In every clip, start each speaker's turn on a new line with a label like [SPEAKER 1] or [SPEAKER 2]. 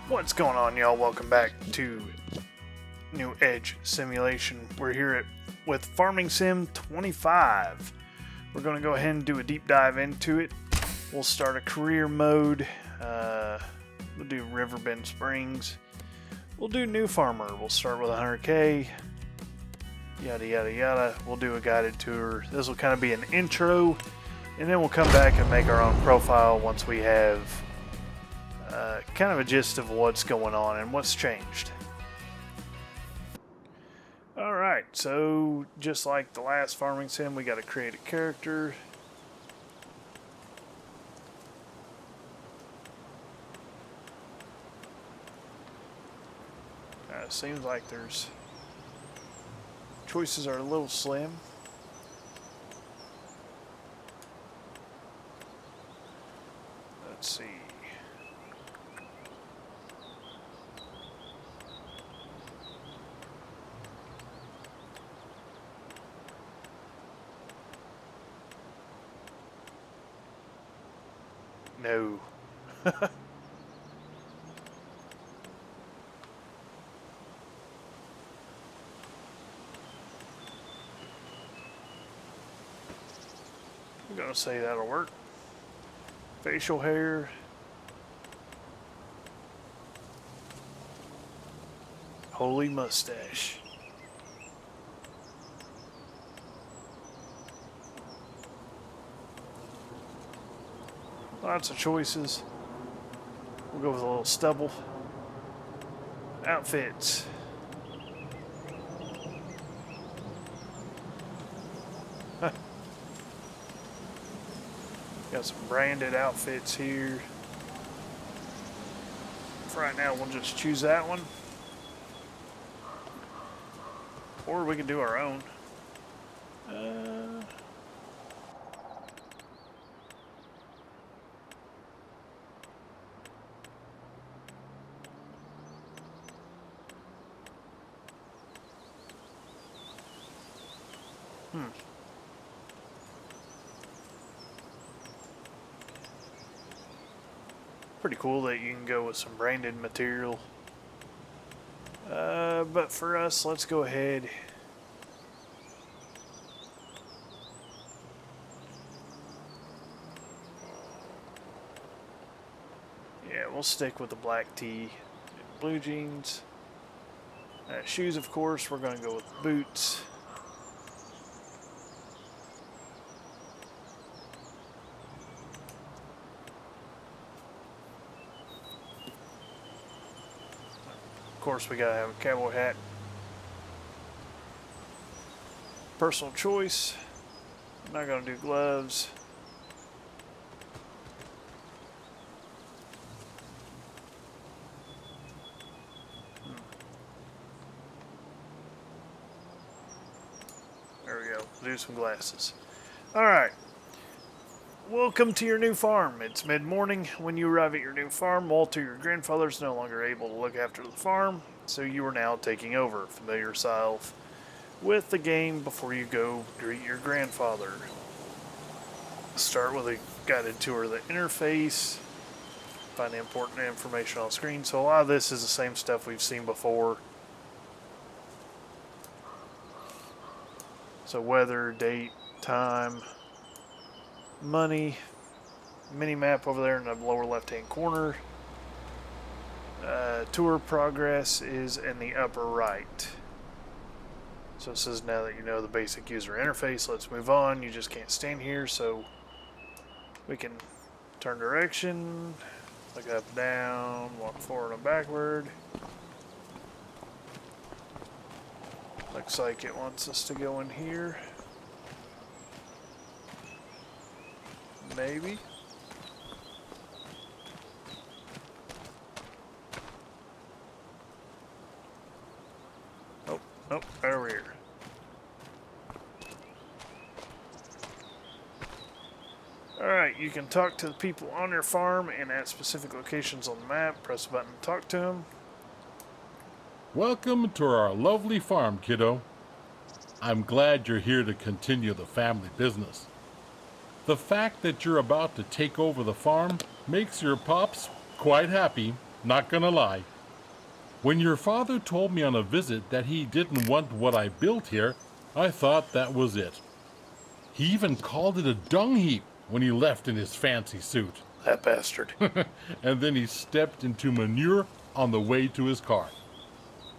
[SPEAKER 1] What's going on, y'all? Welcome back to New Edge Simulation. We're here with Farming Sim 25. We're going to go ahead and do a deep dive into it. We'll start a career mode. We'll do Riverbend Springs. We'll do New Farmer. We'll start with 100k. Yada yada yada. We'll do a guided tour. This will kind of be an intro, and then we'll come back and make our own profile once we have kind of a gist of what's going on and what's changed. Alright, so just like the last Farming Sim, we got to create a character. Seems like there's choices are a little slim. Let's see. No. I'm gonna say that'll work. Facial hair. Holy mustache. Lots of choices. We'll go with a little stubble. Outfits. Got some branded outfits here. For right now, we'll just choose that one. Or we can do our own. Pretty cool that you can go with some branded material. But for us, let's go ahead. Yeah, we'll stick with the black tee, blue jeans. Shoes, of course, we're going to go with boots. Of course, we gotta have a cowboy hat. Personal choice. I'm not gonna do gloves. There we go. Do some glasses. Alright. Welcome to your new farm. It's mid-morning. When you arrive at your new farm, Walter, your grandfather, is no longer able to look after the farm, so you are now taking over. Familiar yourself with the game before you go greet your grandfather. Start with a guided tour of the interface. Find the important information on screen. So a lot of this is the same stuff we've seen before. So weather, date, time, money, mini map over there in the lower left hand corner. Tour progress is in the upper right. So it says now that you know the basic user interface, let's move on. You just can't stand here, so we can turn direction, look up, down, walk forward and backward. Looks like it wants us to go in here. Maybe. Oh, over here. Alright, you can talk to the people on your farm and at specific locations on the map. Press the button to talk to them.
[SPEAKER 2] Welcome to our lovely farm, kiddo. I'm glad you're here to continue the family business. The fact that you're about to take over the farm makes your pops quite happy, not gonna lie. When your father told me on a visit that he didn't want what I built here, I thought that was it. He even called it a dung heap when he left in his fancy suit.
[SPEAKER 1] That bastard.
[SPEAKER 2] And then he stepped into manure on the way to his car.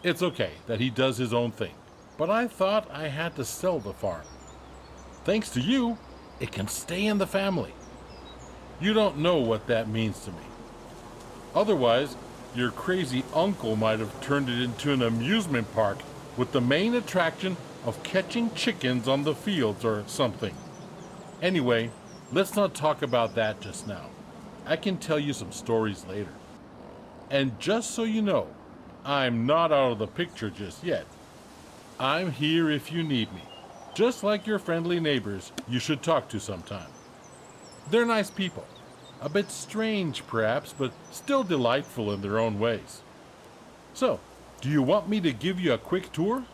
[SPEAKER 2] It's okay that he does his own thing, but I thought I had to sell the farm. Thanks to you, it can stay in the family. You don't know what that means to me. Otherwise, your crazy uncle might have turned it into an amusement park with the main attraction of catching chickens on the fields or something. Anyway, let's not talk about that just now. I can tell you some stories later. And just so you know, I'm not out of the picture just yet. I'm here if you need me, just like your friendly neighbors you should talk to sometime. They're nice people. A bit strange, perhaps, but still delightful in their own ways. So, do you want me to give you a quick tour?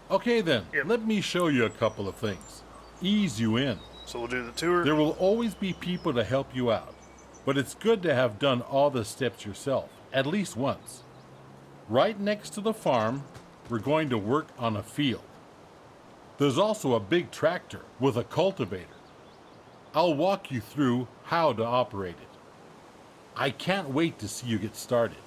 [SPEAKER 2] Okay then,
[SPEAKER 1] Yep.
[SPEAKER 2] Let me show you a couple of things. Ease you in.
[SPEAKER 1] So we'll do the tour.
[SPEAKER 2] There will always be people to help you out, but it's good to have done all the steps yourself, at least once. Right next to the farm, we're going to work on a field. There's also a big tractor with a cultivator. I'll walk you through how to operate it. I can't wait to see you get started.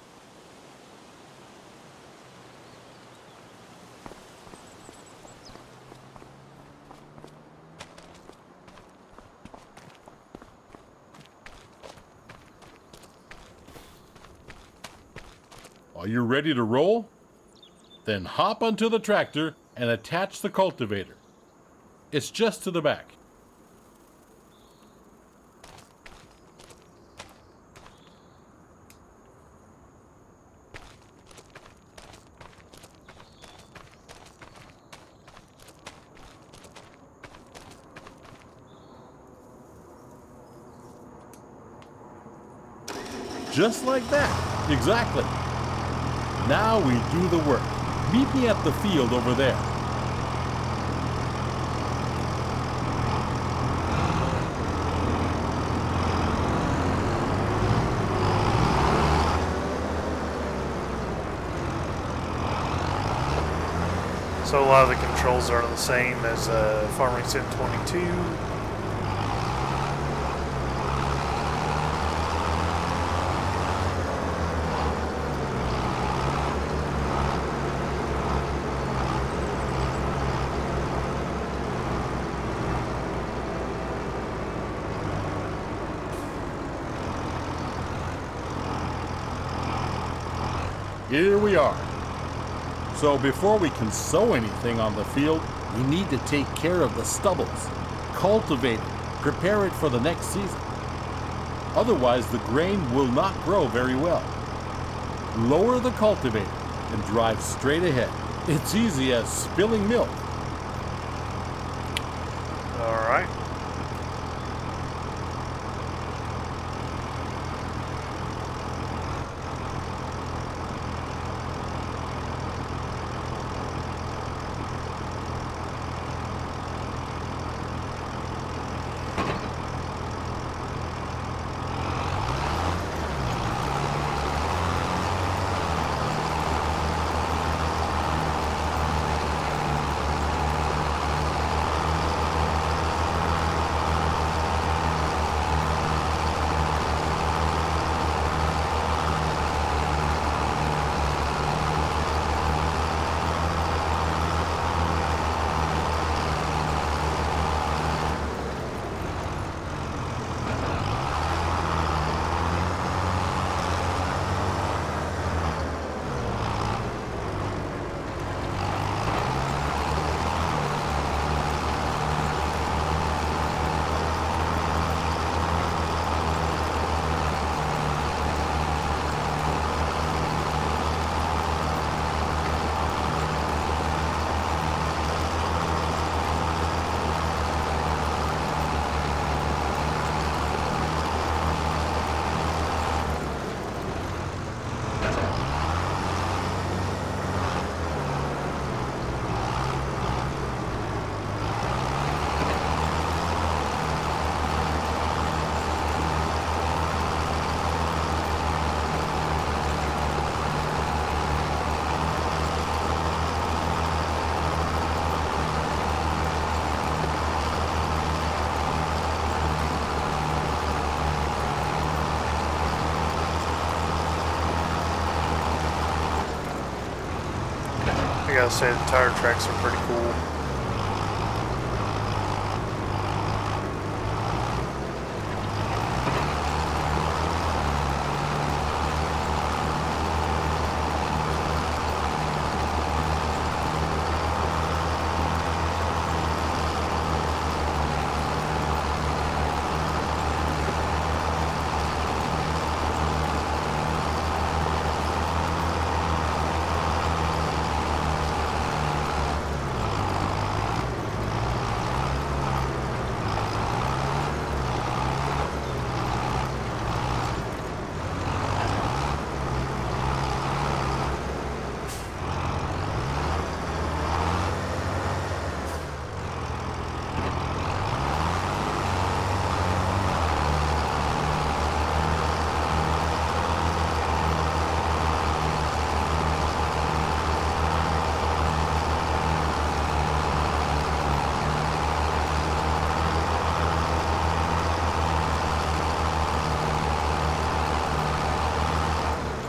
[SPEAKER 2] Are you ready to roll? Then hop onto the tractor and attach the cultivator. It's just to the back. Just like that. Exactly. Now we do the work. Meet me at the field over there.
[SPEAKER 1] So a lot of the controls are the same as Farming Sim 22.
[SPEAKER 2] Here we are. So before we can sow anything on the field, we need to take care of the stubbles, cultivate it, prepare it for the next season. Otherwise, the grain will not grow very well. Lower the cultivator and drive straight ahead. It's easy as spilling milk.
[SPEAKER 1] All right. gotta say, the tire tracks are pretty cool.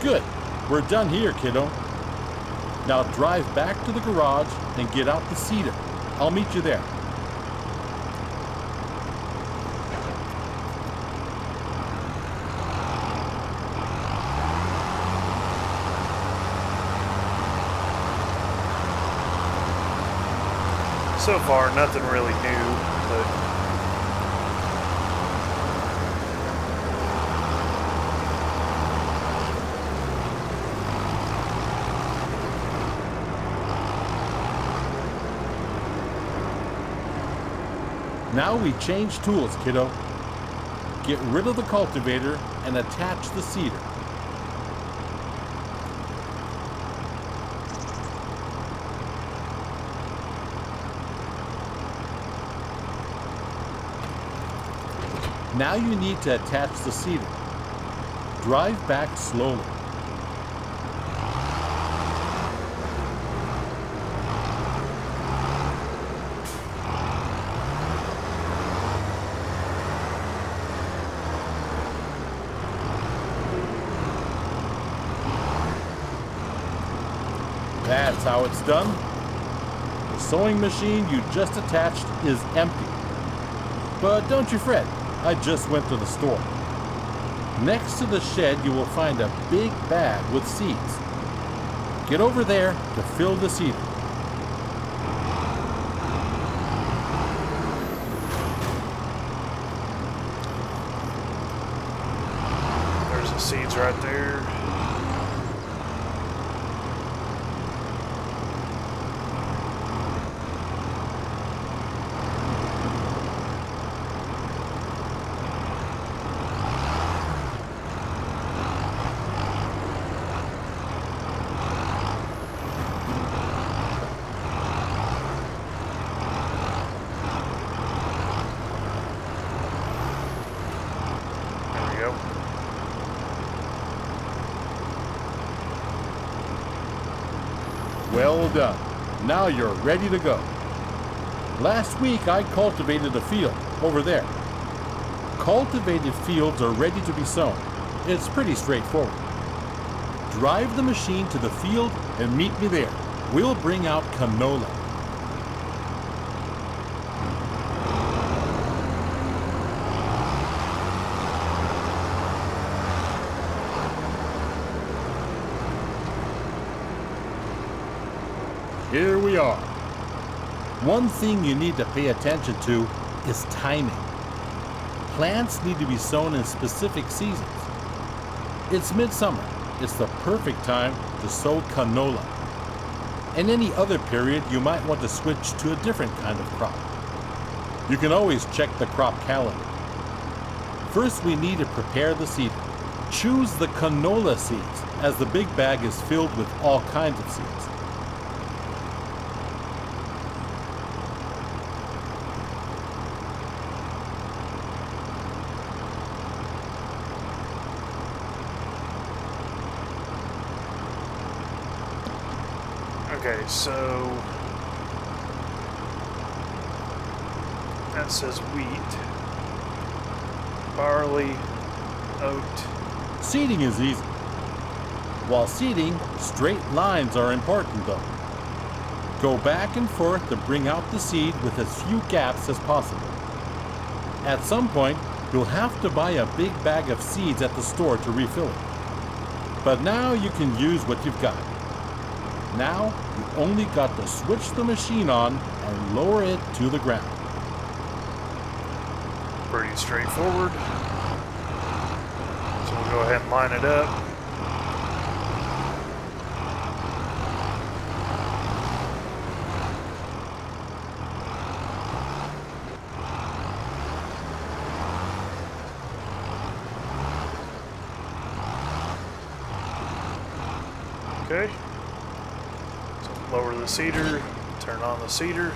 [SPEAKER 2] Good. We're done here, kiddo. Now drive back to the garage and get out the cedar. I'll meet you there.
[SPEAKER 1] So far, nothing really new, but
[SPEAKER 2] now we change tools, kiddo. Get rid of the cultivator and attach the cedar. Now you need to attach the cedar. Drive back slowly. That's how it's done. The sewing machine you just attached is empty. But don't you fret, I just went to the store. Next to the shed you will find a big bag with seeds. Get over there to fill the cedar.
[SPEAKER 1] there's the seeds right there.
[SPEAKER 2] Well done. Now you're ready to go. Last week I cultivated a field over there. Cultivated fields are ready to be sown. It's pretty straightforward. Drive the machine to the field and meet me there. We'll bring out canola. Here we are. One thing you need to pay attention to is timing. Plants need to be sown in specific seasons. It's midsummer. It's the perfect time to sow canola. In any other period, you might want to switch to a different kind of crop. You can always check the crop calendar. First, we need to prepare the seed. Choose the canola seeds, as the big bag is filled with all kinds of seeds.
[SPEAKER 1] Okay, so that says wheat, barley, oat.
[SPEAKER 2] Seeding is easy. While seeding, straight lines are important though. Go back and forth to bring out the seed with as few gaps as possible. At some point, you'll have to buy a big bag of seeds at the store to refill it. But now you can use what you've got. Now, you only got to switch the machine on and lower it to the ground.
[SPEAKER 1] Pretty straightforward. So we'll go ahead and line it up. Okay. So lower the seeder, turn on the seeder.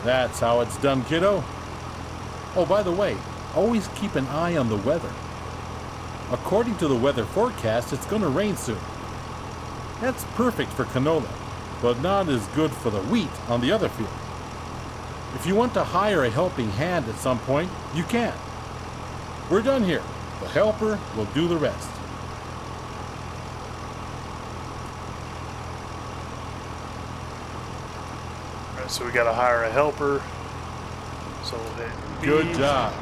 [SPEAKER 2] That's how it's done, kiddo. Oh, by the way, always keep an eye on the weather. According to the weather forecast, it's going to rain soon. That's perfect for canola, but not as good for the wheat on the other field. If you want to hire a helping hand at some point, you can. We're done here. The helper will do the rest.
[SPEAKER 1] So we got to hire a helper. So we'll hit B.
[SPEAKER 2] Good job.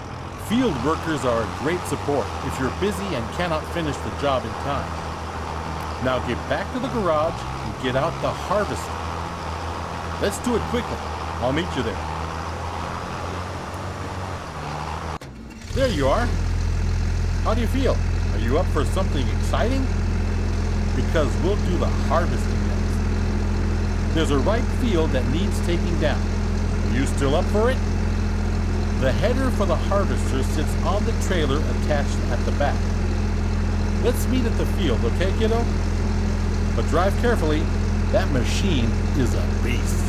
[SPEAKER 2] Field workers are a great support if you're busy and cannot finish the job in time. Now get back to the garage and get out the harvester. Let's do it quickly. I'll meet you there. There you are. How do you feel? Are you up for something exciting? Because we'll do the harvesting next. There's a ripe field that needs taking down. Are you still up for it? The header for the harvester sits on the trailer attached at the back. Let's meet at the field, okay, kiddo? But drive carefully. That machine is a beast.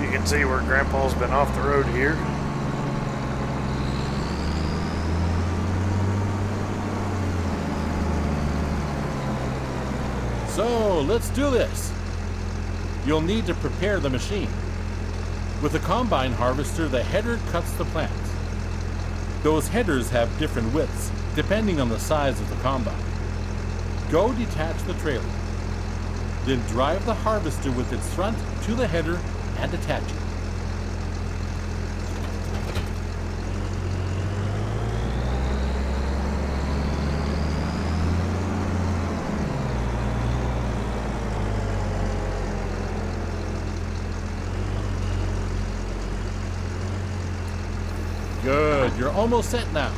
[SPEAKER 1] You can see where Grandpa's been off the road here.
[SPEAKER 2] So let's do this. You'll need to prepare the machine. With a combine harvester, the header cuts the plants. Those headers have different widths, depending on the size of the combine. Go detach the trailer. Then drive the harvester with its front to the header and attach it. Good, you're almost set now.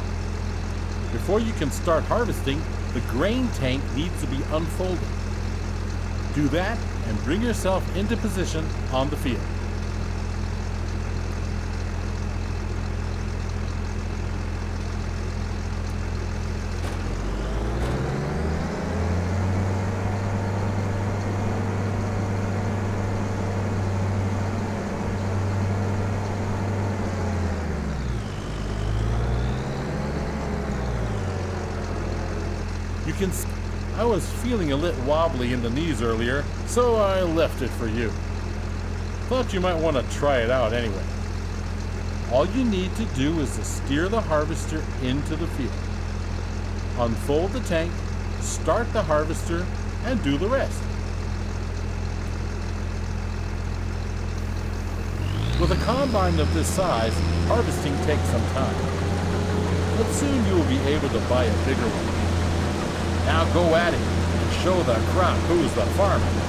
[SPEAKER 2] Before you can start harvesting, the grain tank needs to be unfolded. Do that and bring yourself into position on the field. I was feeling a little wobbly in the knees earlier, so I left it for you. Thought you might want to try it out anyway. All you need to do is to steer the harvester into the field. Unfold the tank, start the harvester, and do the rest. With a combine of this size, harvesting takes some time. But soon you will be able to buy a bigger one. Now go at it and show the crop who's the farmer.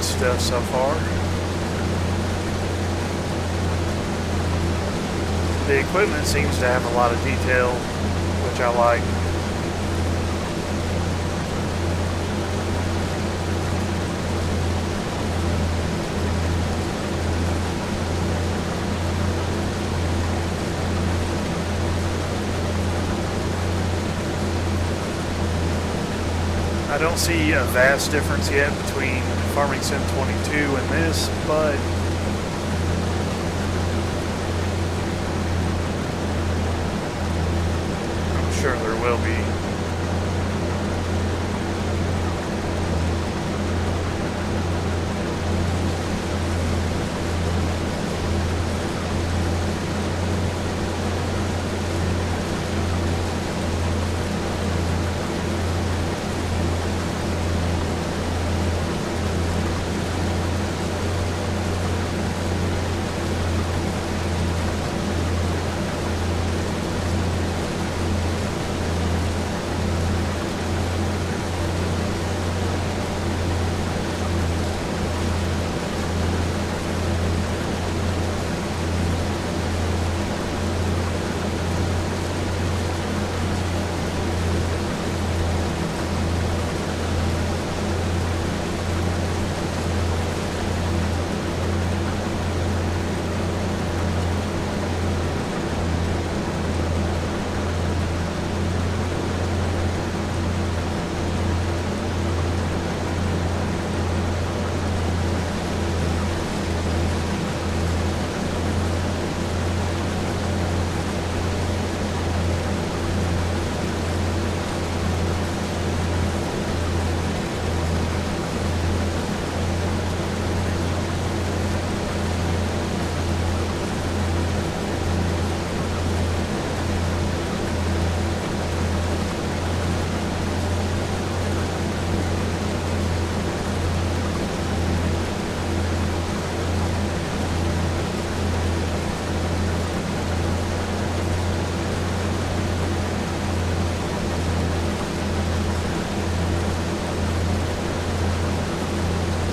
[SPEAKER 1] Stuff so far. The equipment seems to have a lot of detail, which I like. I don't see a vast difference yet between Farming Sim 22 and this, but I'm sure there will be.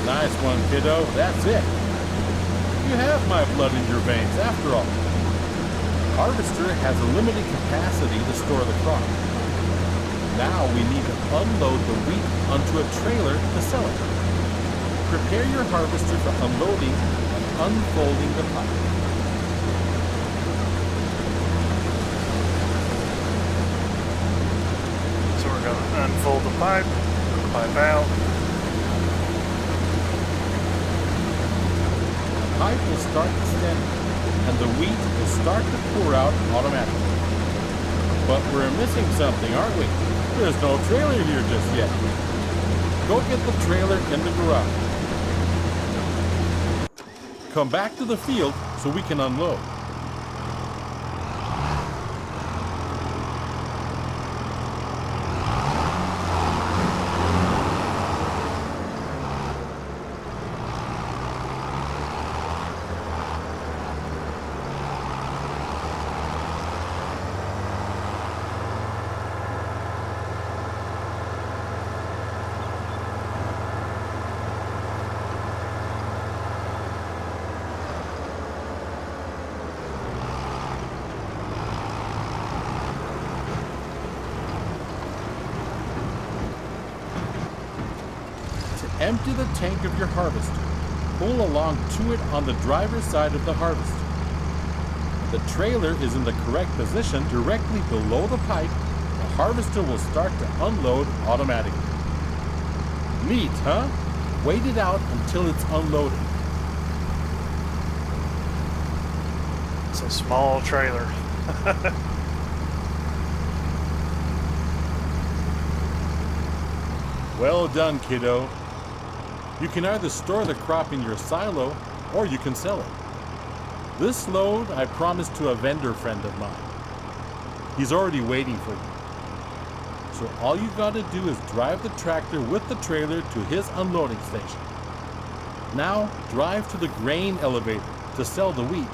[SPEAKER 2] Nice one, kiddo. That's it. You have my blood in your veins, after all. Harvester has a limited capacity to store the crop. Now we need to unload the wheat onto a trailer to sell it. Prepare your harvester for unloading and unfolding the pipe.
[SPEAKER 1] So we're going to unfold the pipe out.
[SPEAKER 2] The pipe will start descending, and the wheat will start to pour out automatically. But we're missing something, aren't we? There's no trailer here just yet. Go get the trailer in the garage. Come back to the field so we can unload. empty the tank of your harvester. Pull along to it on the driver's side of the harvester. The trailer is in the correct position directly below the pipe. The harvester will start to unload automatically. Neat, huh? Wait it out until it's unloaded.
[SPEAKER 1] It's a small trailer.
[SPEAKER 2] Well done, kiddo. You can either store the crop in your silo or you can sell it. This load I promised to a vendor friend of mine. He's already waiting for you. So all you gotta do is drive the tractor with the trailer to his unloading station. Now drive to the grain elevator to sell the wheat.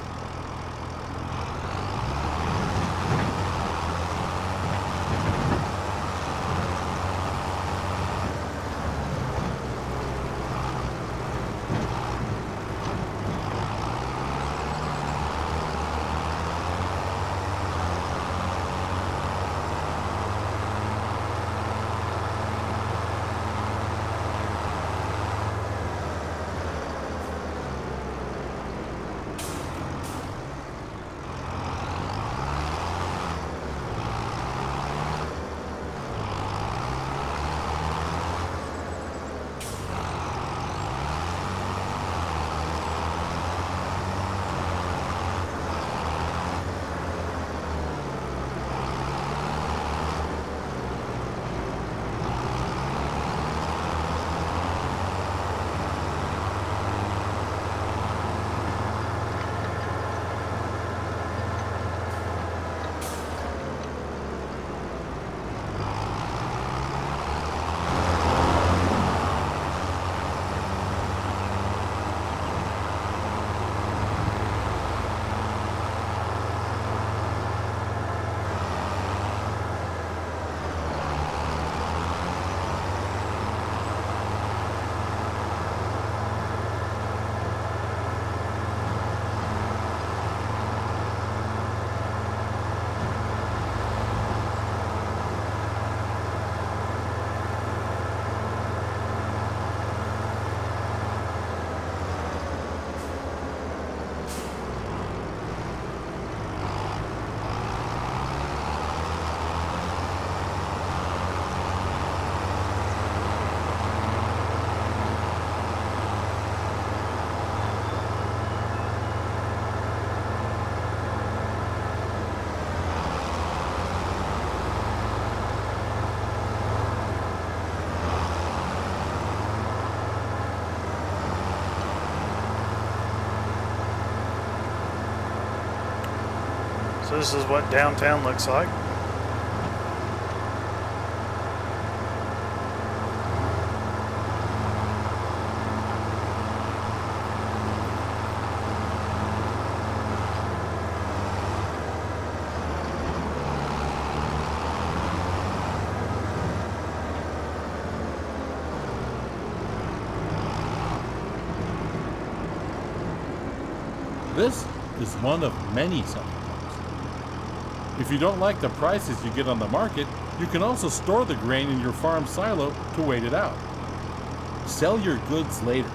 [SPEAKER 1] So this is what downtown looks like.
[SPEAKER 2] This is one of many selling points. If you don't like the prices you get on the market, you can also store the grain in your farm silo to wait it out. Sell your goods later.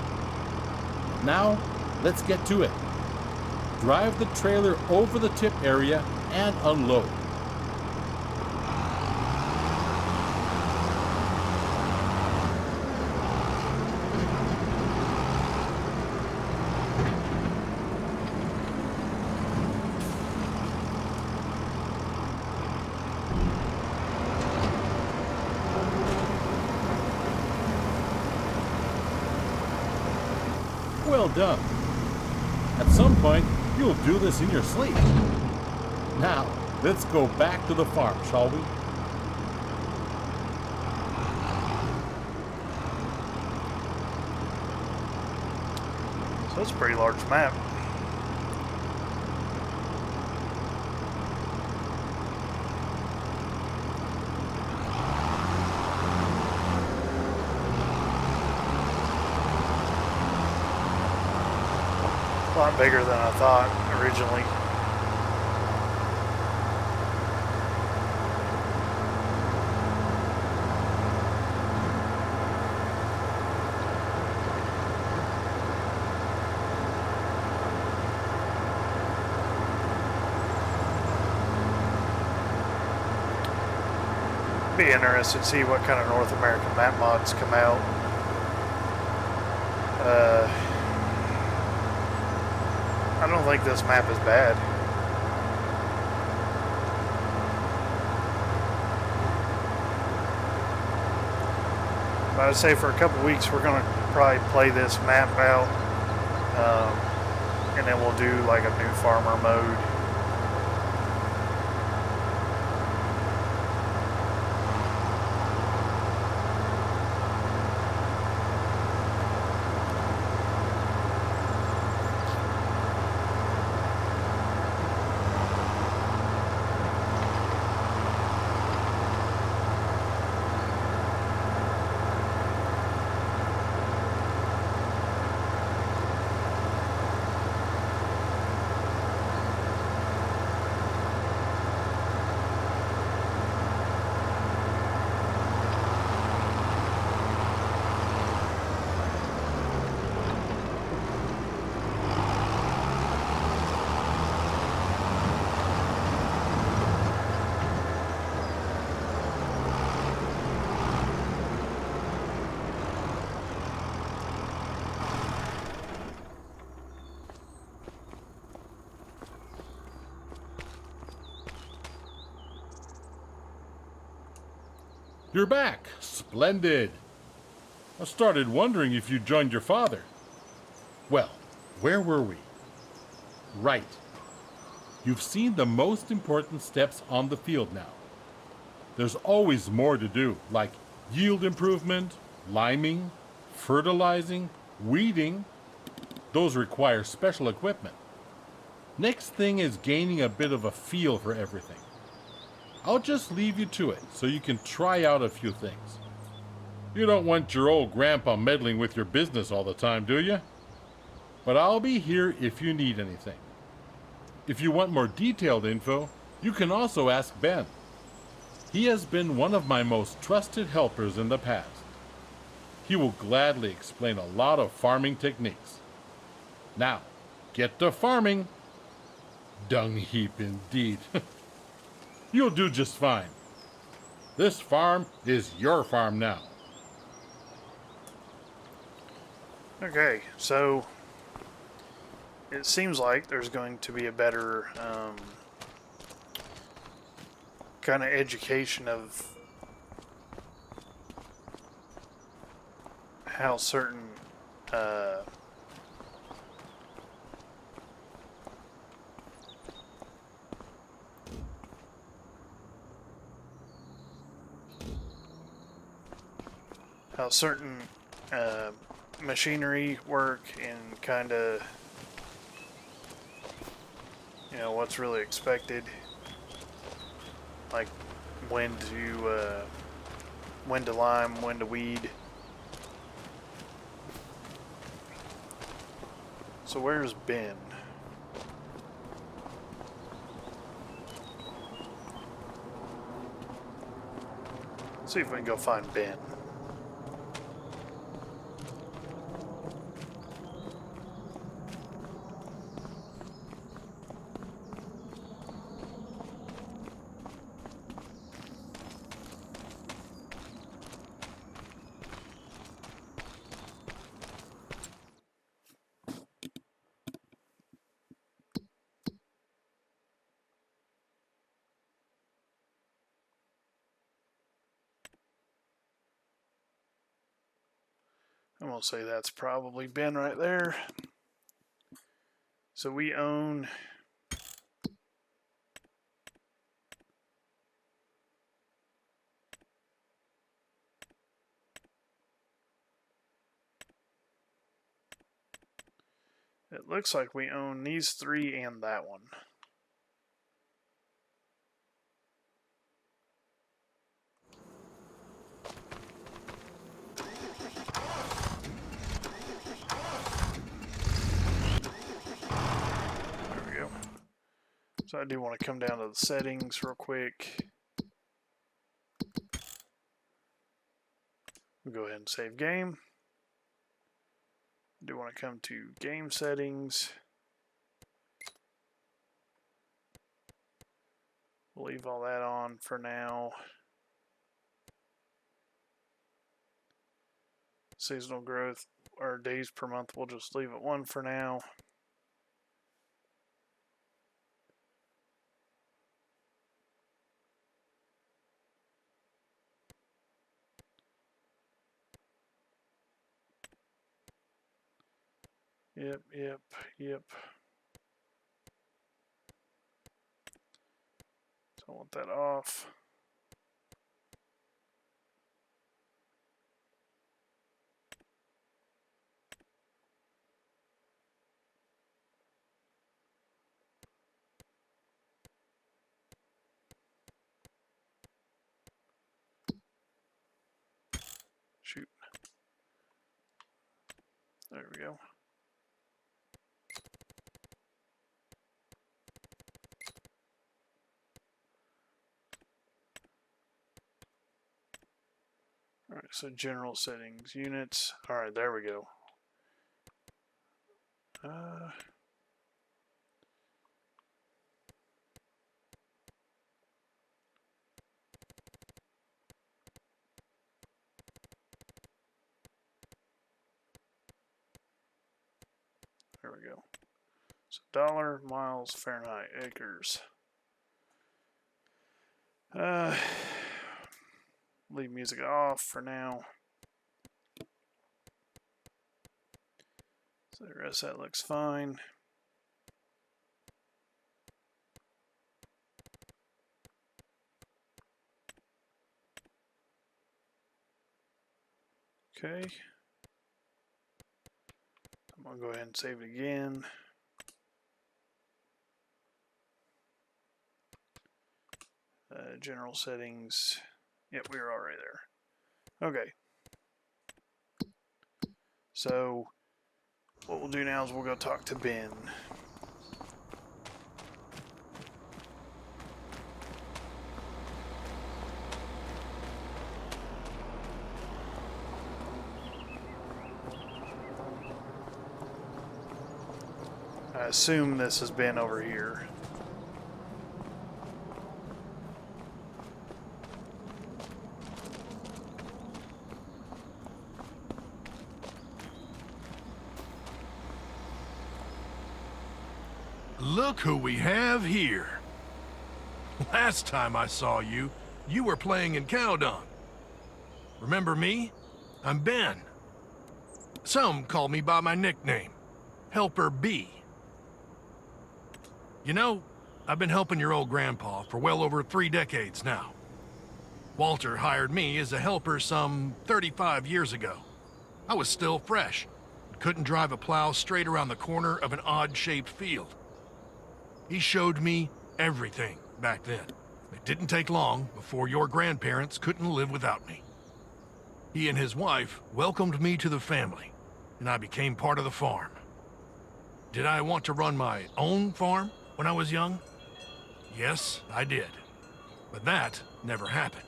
[SPEAKER 2] Now, let's get to it. Drive the trailer over the tip area and unload. Well done. At some point, you'll do this in your sleep. Now, let's go back to the farm, shall we?
[SPEAKER 1] So it's a pretty large map. A lot bigger than I thought originally. Be interested to see what kind of North American map mods come out. I don't think this map is bad. But I'd say for a couple weeks we're gonna probably play this map out, and then we'll do like a new farmer mode.
[SPEAKER 2] You're back. Splendid. I started wondering if you joined your father. Well, where were we? Right. You've seen the most important steps on the field now. There's always more to do, like yield improvement, liming, fertilizing, weeding. Those require special equipment. Next thing is gaining a bit of a feel for everything. I'll just leave you to it so you can try out a few things. You don't want your old grandpa meddling with your business all the time, do you? But I'll be here if you need anything. If you want more detailed info, you can also ask Ben. He has been one of my most trusted helpers in the past. He will gladly explain a lot of farming techniques. Now, get to farming. Dung heap indeed. You'll do just fine. This farm is your farm now.
[SPEAKER 1] Okay, so it seems like there's going to be a better kind of education of how certain machinery work and kind of, you know, what's really expected, like when to lime, when to weed. So where's Ben? Let's see if we can go find Ben. I'm going to say that's probably Ben right there. So we own it looks like we own these three and that one. So I do want to come down to the settings real quick. We'll go ahead and save game. I do want to come to game settings. We'll leave all that on for now. seasonal growth or days per month, we'll just leave it 1 for now. Yep. So I want that off. Shoot. There we go. Alright, so general settings, units. Alright, there we go. There we go. So dollar, miles, Fahrenheit, acres. Leave music off for now. So the rest of that looks fine. Okay. I'm going to go ahead and save it again. General settings. Yep, we were already there. Okay. So what we'll do now is we'll go talk to Ben. I assume this has been over here.
[SPEAKER 3] Look who we have here. Last time I saw you, you were playing in Cowdon. Remember me? I'm Ben. Some call me by my nickname, Helper B. You know, I've been helping your old grandpa for well over 3 decades now. Walter hired me as a helper some 35 years ago. I was still fresh, couldn't drive a plow straight around the corner of an odd-shaped field. He showed me everything back then. It didn't take long before your grandparents couldn't live without me. He and his wife welcomed me to the family, and I became part of the farm. Did I want to run my own farm when I was young? Yes, I did. But that never happened.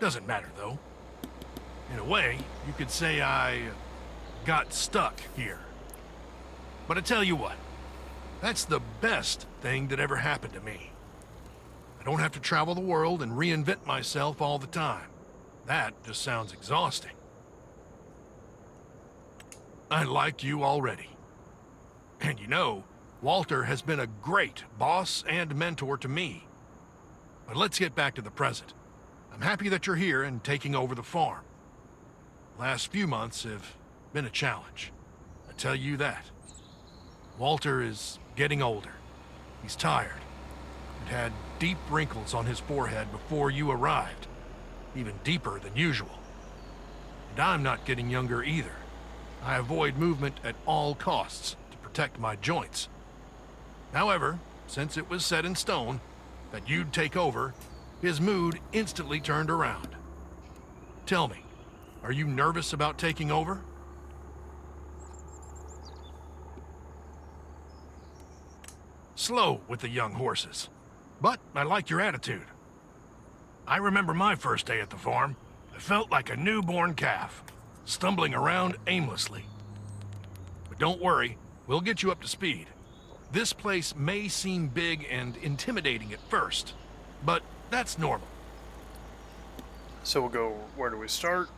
[SPEAKER 3] Doesn't matter, though. In a way, you could say I got stuck here. But I tell you what, that's the best thing that ever happened to me. I don't have to travel the world and reinvent myself all the time. That just sounds exhausting. I like you already. And you know, Walter has been a great boss and mentor to me. But let's get back to the present. I'm happy that you're here and taking over the farm. Last few months have been a challenge. I tell you that. Walter is getting older. He's tired. And had deep wrinkles on his forehead before you arrived. Even deeper than usual. And I'm not getting younger either. I avoid movement at all costs to protect my joints. However, since it was set in stone that you'd take over, his mood instantly turned around. Tell me, are you nervous about taking over? Slow with the young horses, but I like your attitude. I remember my first day at the farm. I felt like a newborn calf, stumbling around aimlessly. But don't worry, we'll get you up to speed. This place may seem big and intimidating at first, but that's normal.
[SPEAKER 1] So we'll go, where do we start?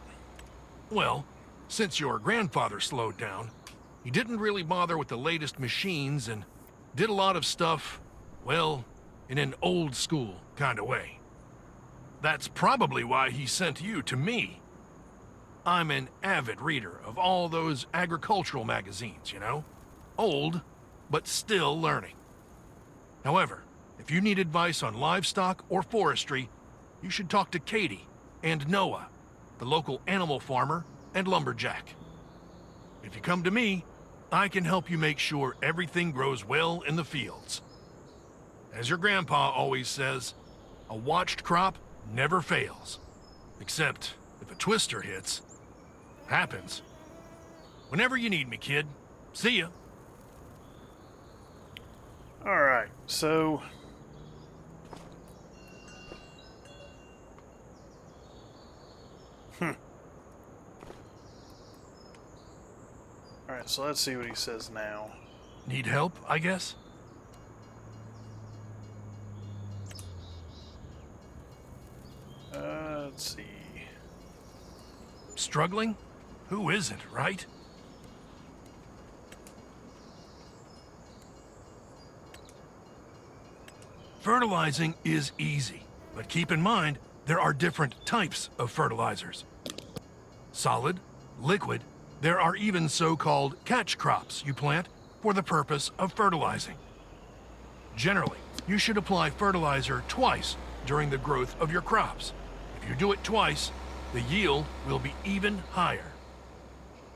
[SPEAKER 3] Well, Since your grandfather slowed down, he didn't really bother with the latest machines and did a lot of stuff, well, in an old school kind of way. That's probably why he sent you to me. I'm an avid reader of all those agricultural magazines, you know? Old, but still learning. However, if you need advice on livestock or forestry, you should talk to Katie and Noah, the local animal farmer and lumberjack. If you come to me, I can help you make sure everything grows well in the fields. As your grandpa always says, a watched crop never fails. Except if a twister hits. Happens. Whenever you need me, kid. See ya.
[SPEAKER 1] Alright, so... Alright, so let's see what he says now.
[SPEAKER 3] Need help, I guess?
[SPEAKER 1] Let's see.
[SPEAKER 3] Struggling? Who isn't, right? Fertilizing is easy, but keep in mind there are different types of fertilizers. Solid, liquid, there are even so-called catch crops you plant for the purpose of fertilizing. Generally, you should apply fertilizer twice during the growth of your crops. If you do it twice, the yield will be even higher.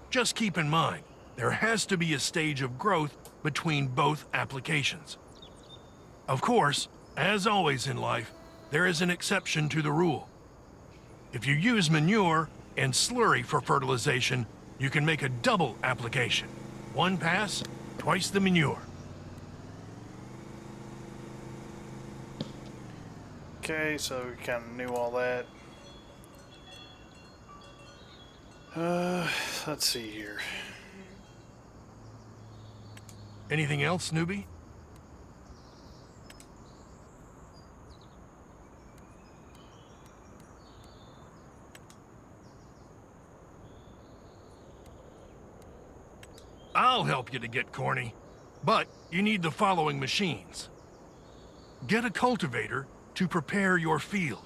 [SPEAKER 3] Just keep in mind, there has to be a stage of growth between both applications. Of course, as always in life, there is an exception to the rule. If you use manure and slurry for fertilization, you can make a double application. One pass, twice the manure.
[SPEAKER 1] Okay, so we kind of knew all that. Let's see here.
[SPEAKER 3] Anything else, newbie? I'll help you to get corny, but you need the following machines. Get a cultivator to prepare your field.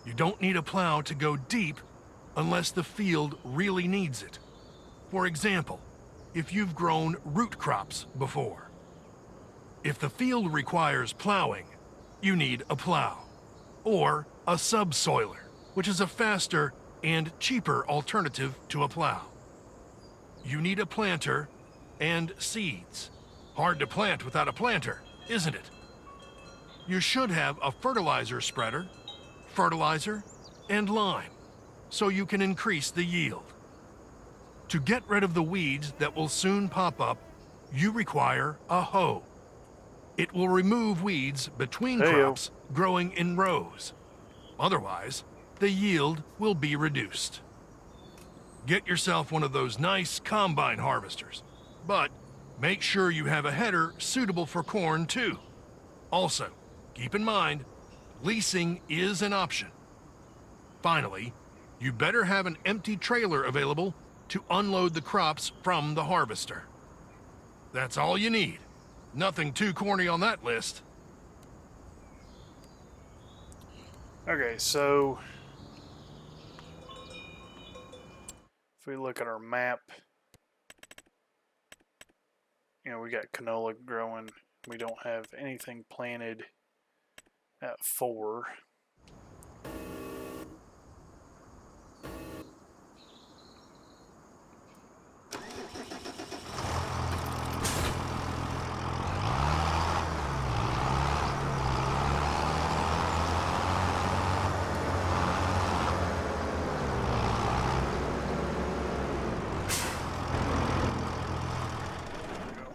[SPEAKER 3] You don't need a plow to go deep unless the field really needs it. For example, if you've grown root crops before. If the field requires plowing, you need a plow. Or a subsoiler, which is a faster and cheaper alternative to a plow. You need a planter and seeds. Hard to plant without a planter, isn't it? You should have a fertilizer spreader, fertilizer, and lime, so you can increase the yield. To get rid of the weeds that will soon pop up, you require a hoe. It will remove weeds between crops growing in rows. Otherwise, the yield will be reduced. Get yourself one of those nice combine harvesters, but make sure you have a header suitable for corn too. Also, keep in mind, leasing is an option. Finally, you better have an empty trailer available to unload the crops from the harvester. That's all you need. Nothing too corny on that list.
[SPEAKER 1] Okay, so if we look at our map, you know, we got canola growing. We don't have anything planted at 4.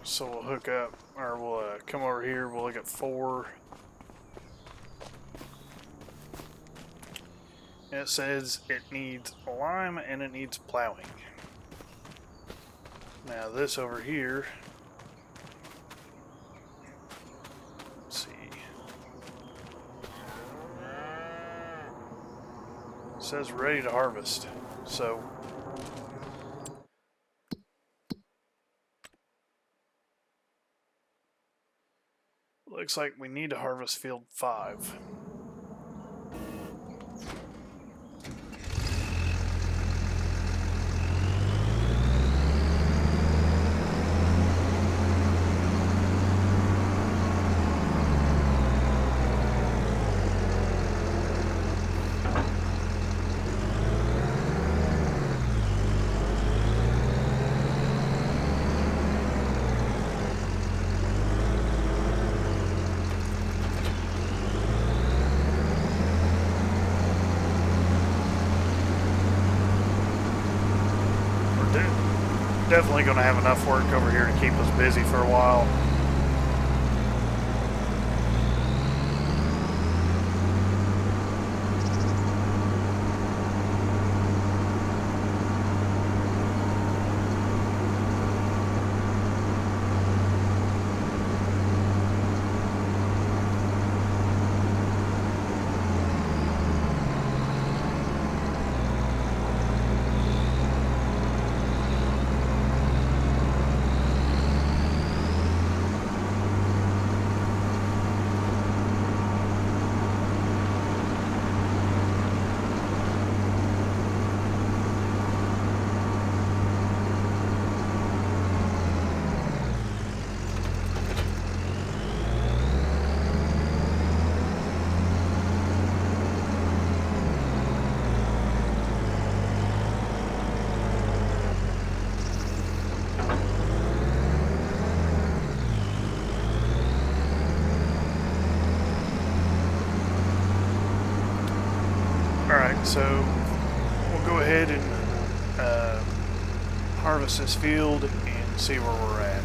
[SPEAKER 1] So we'll hook up, or we'll come over here, we'll look at 4. And it says it needs lime and it needs plowing. Now this over here, let's see. It says ready to harvest. So looks like we need to harvest field 5. Definitely going to have enough work over here to keep us busy for a while. Alright, so we'll go ahead and harvest this field and see where we're at.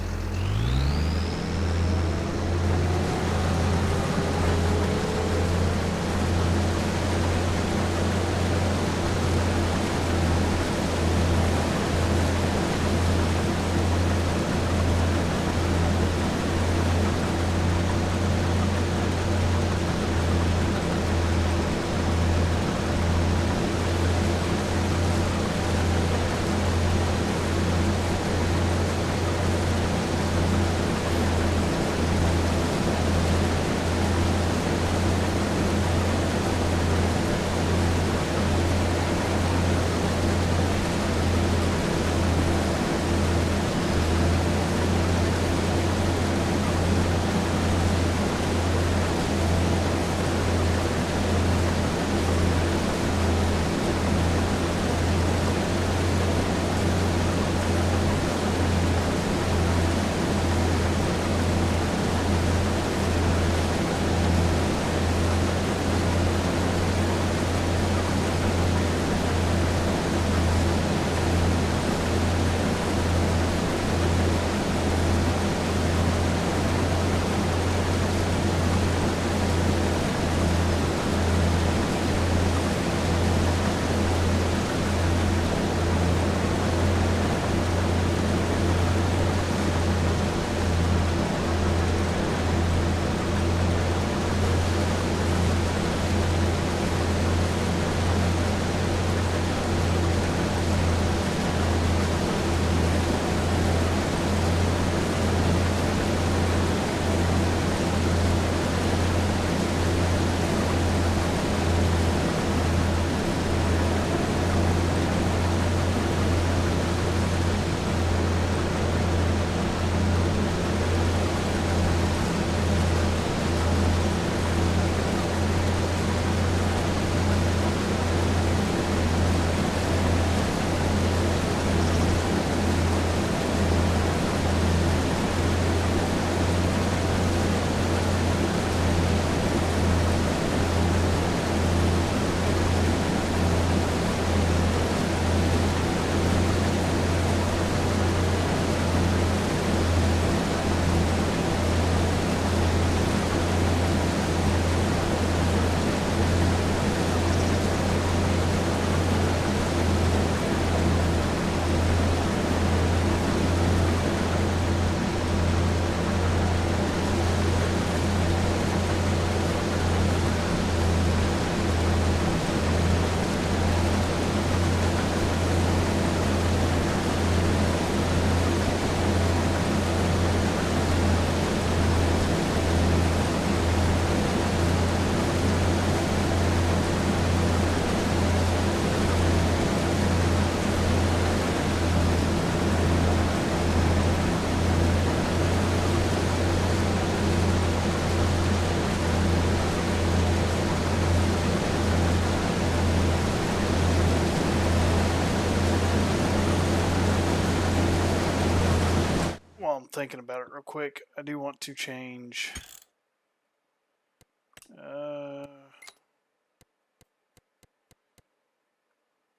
[SPEAKER 1] while I'm thinking about it real quick, I do want to change.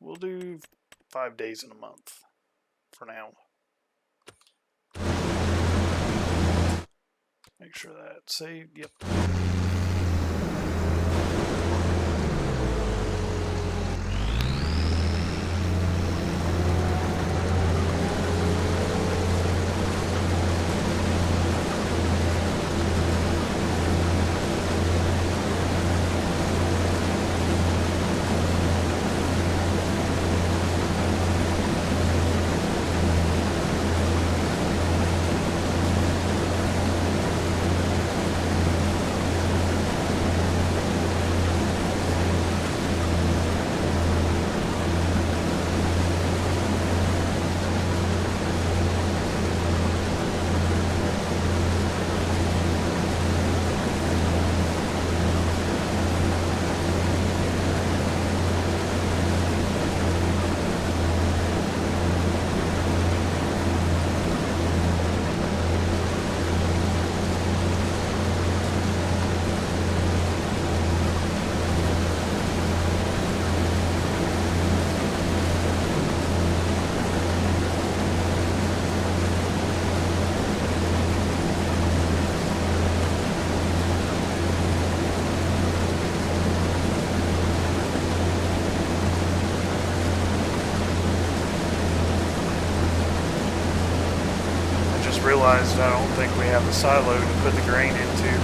[SPEAKER 1] We'll do 5 days in a month for now. Make sure that's saved. Yep. Realized I don't think we have a silo to put the grain into.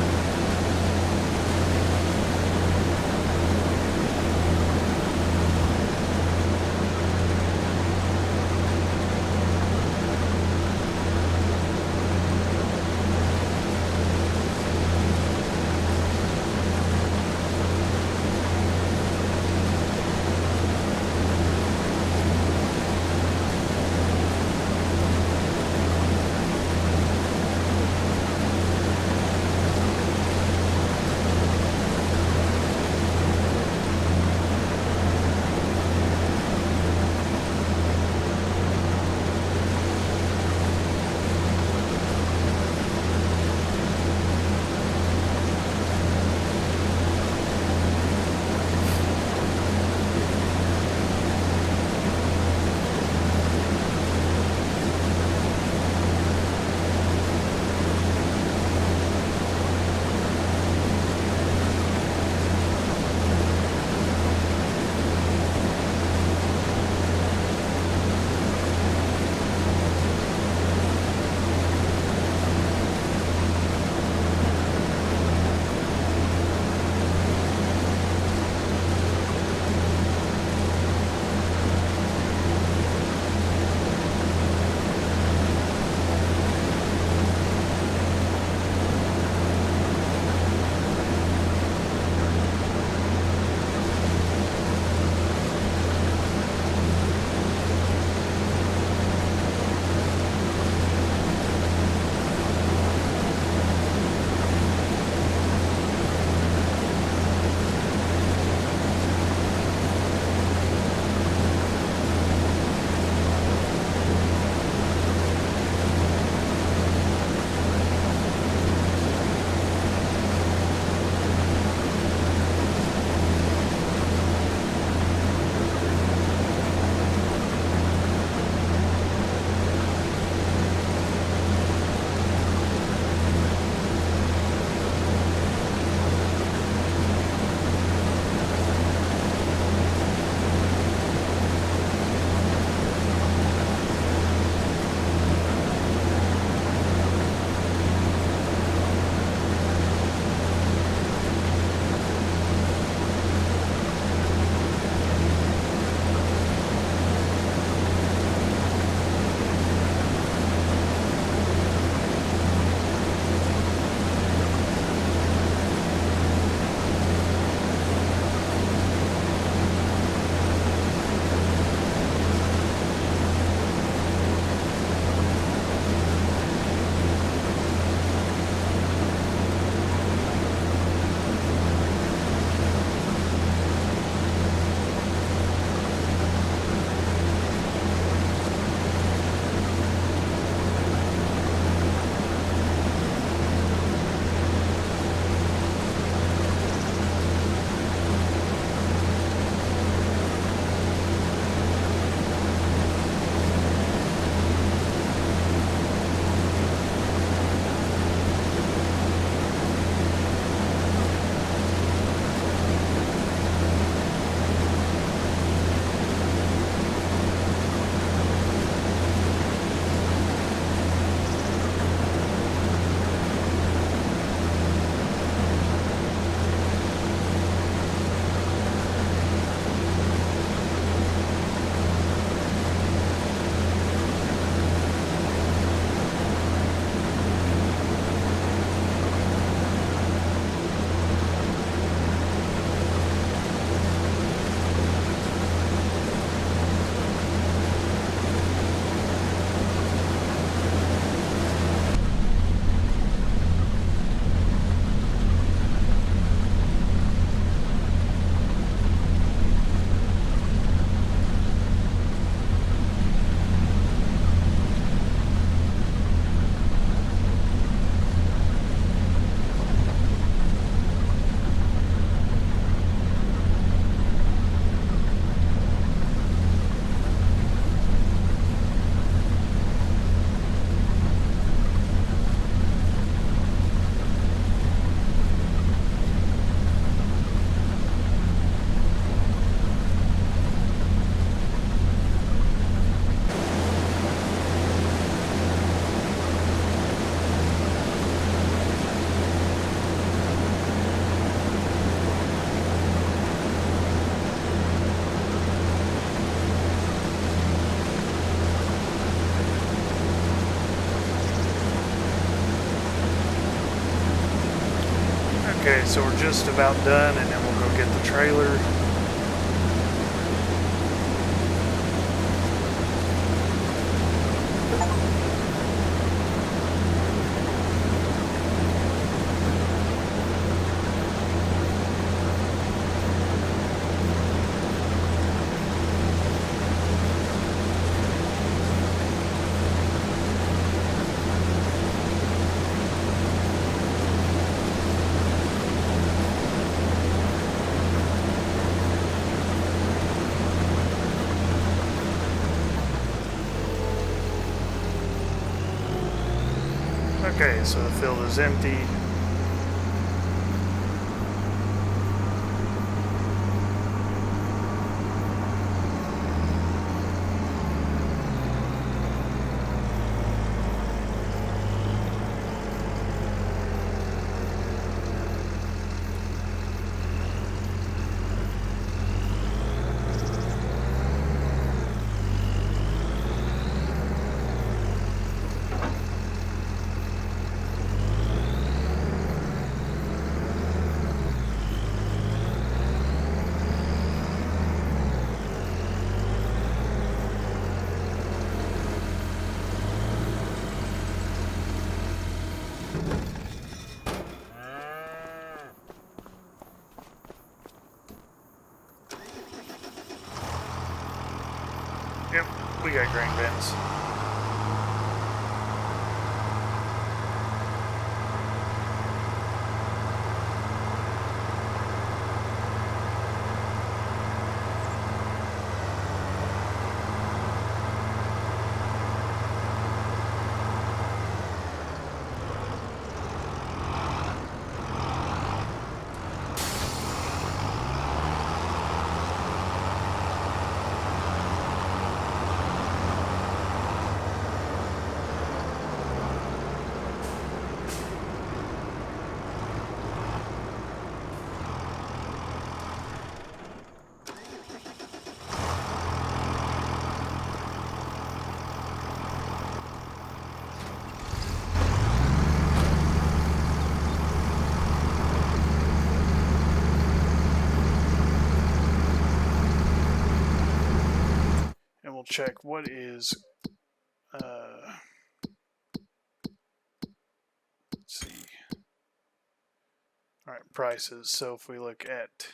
[SPEAKER 1] So we're just about done, and then we'll go get the trailer. Okay, so the field is empty. Yep, we got grain bins. And we'll check what is, let's see. All right, prices. So if we look at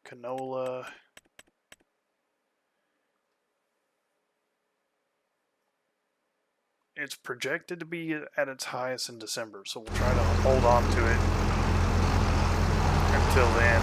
[SPEAKER 1] canola, it's projected to be at its highest in December, so we'll try to hold on to it until then.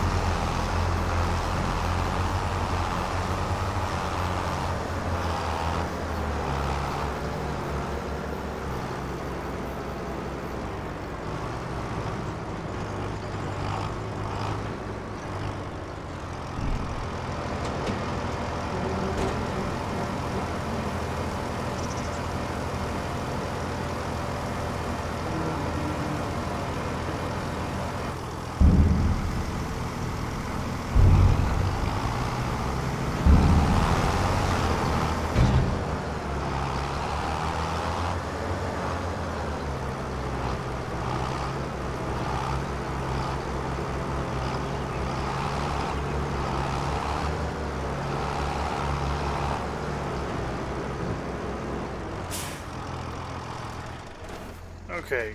[SPEAKER 1] Okay,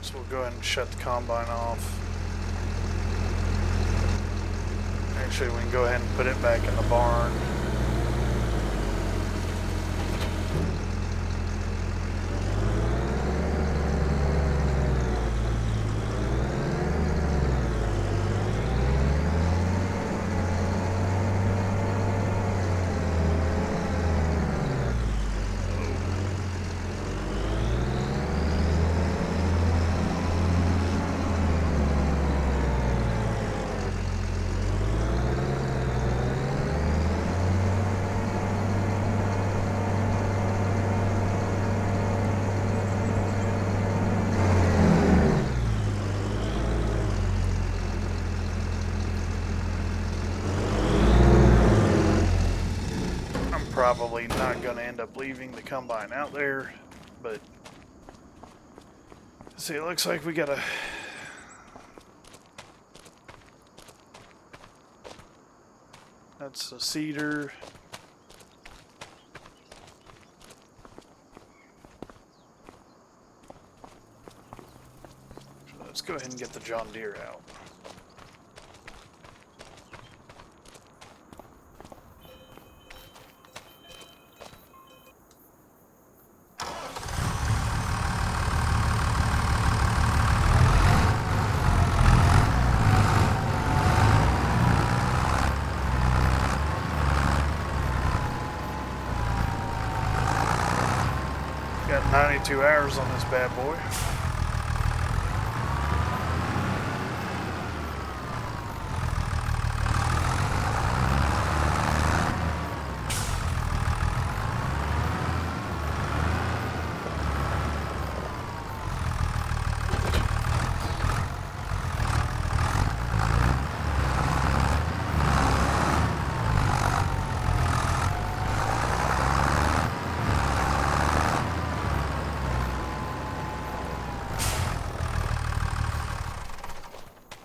[SPEAKER 1] so we'll go ahead and shut the combine off. Actually, we can go ahead and put it back in the barn. Probably not going to end up leaving the combine out there, but see, it looks like we got a That's a cedar. So let's go ahead and get the John Deere out. Got 92 hours on this bad boy.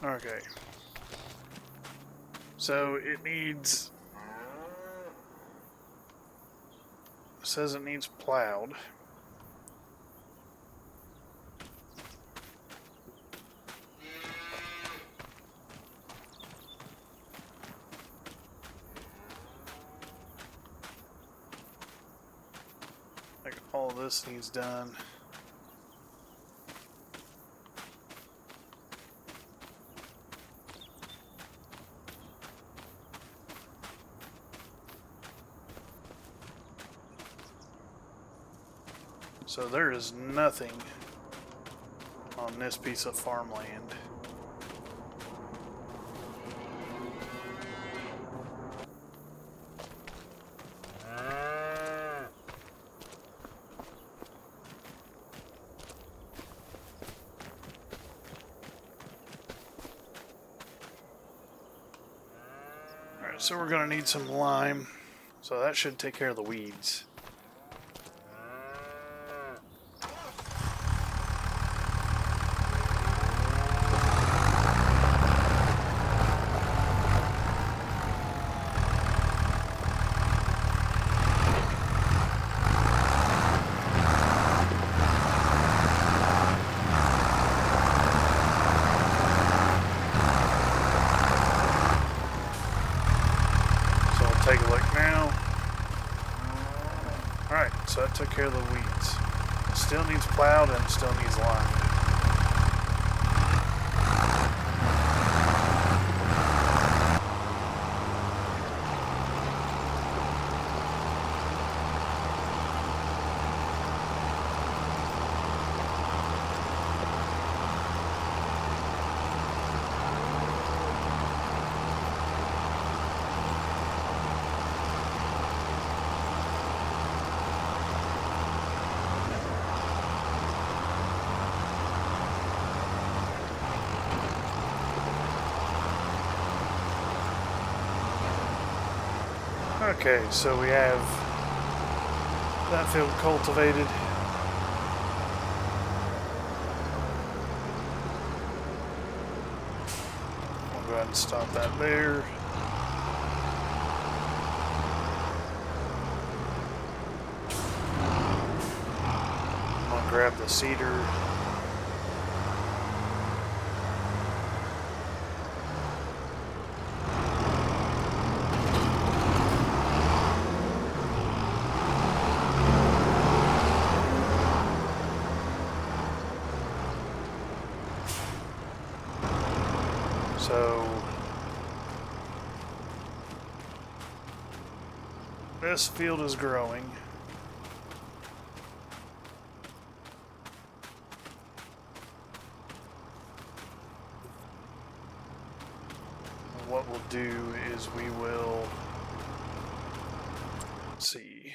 [SPEAKER 1] Okay. So it needs... It says it needs plowed. Like all this needs done. So there is nothing on this piece of farmland. Alright, so we're going to need some lime. So that should take care of the weeds. Take a look now. Alright, so that took care of the weeds. Still needs plowed and still needs limed. Okay, so we have that field cultivated. We'll go ahead and stop that there. I'm gonna grab the cedar. So this field is growing. What we'll do is we will, let's see.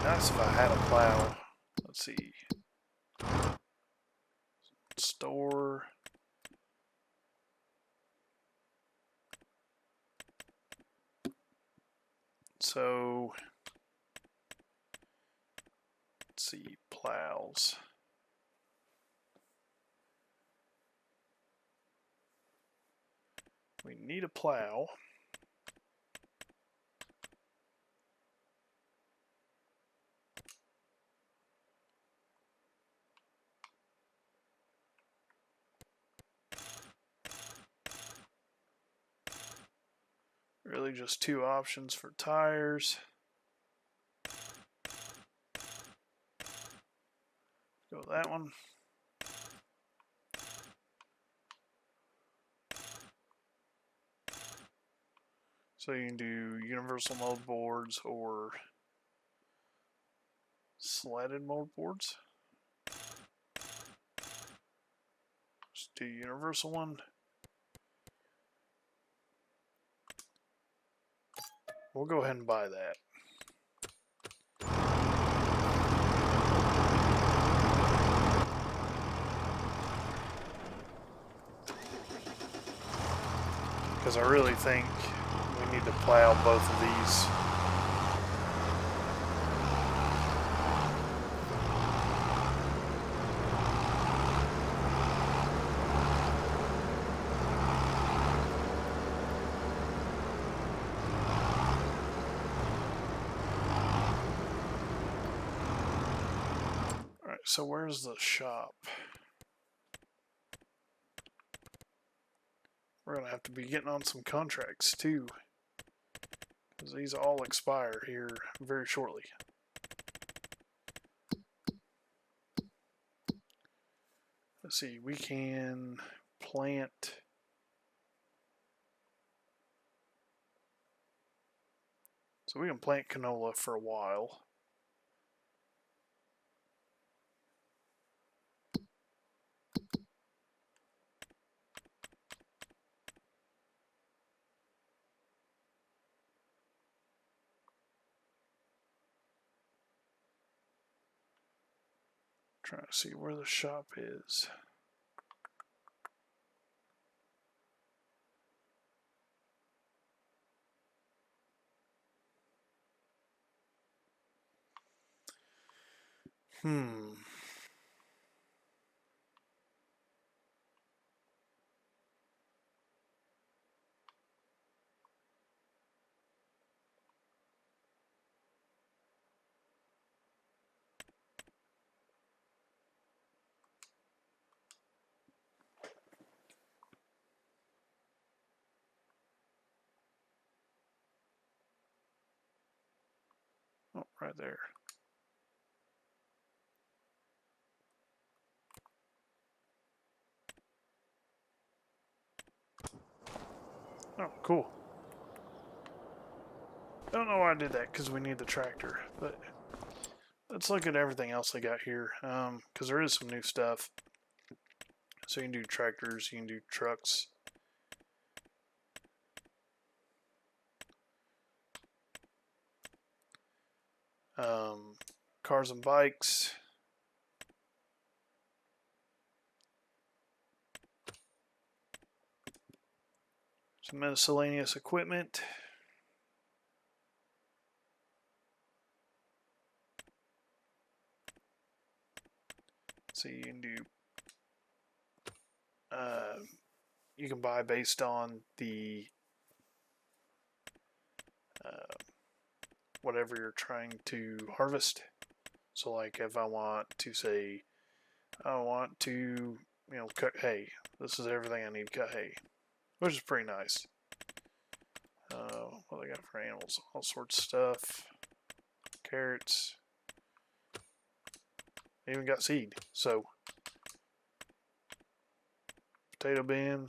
[SPEAKER 1] Nice if I had a plow. Let's see. Store. so let's see, plows. We need a plow. Really just two options for tires. Go with that one. So you can do universal mold boards or slatted mold boards. Just do universal one. We'll go ahead and buy that. Because I really think we need to plow both of these. Alright, so where's the shop? We're going to have to be getting on some contracts too, because these all expire here very shortly. Let's see, we can plant so we can plant canola for a while. Trying to see where the shop is. Oh, right there. Oh, cool. Don't know why I did that, because we need the tractor, but let's look at everything else they got here, because there is some new stuff. So you can do tractors, you can do trucks. Cars and bikes. Some miscellaneous equipment. So you can do, you can buy based on the whatever you're trying to harvest. So like if I want to say, I want to, cut hay. This is everything I need to cut hay, which is pretty nice. What do they got for animals? All sorts of stuff. Carrots. They even got seed. So potato bin.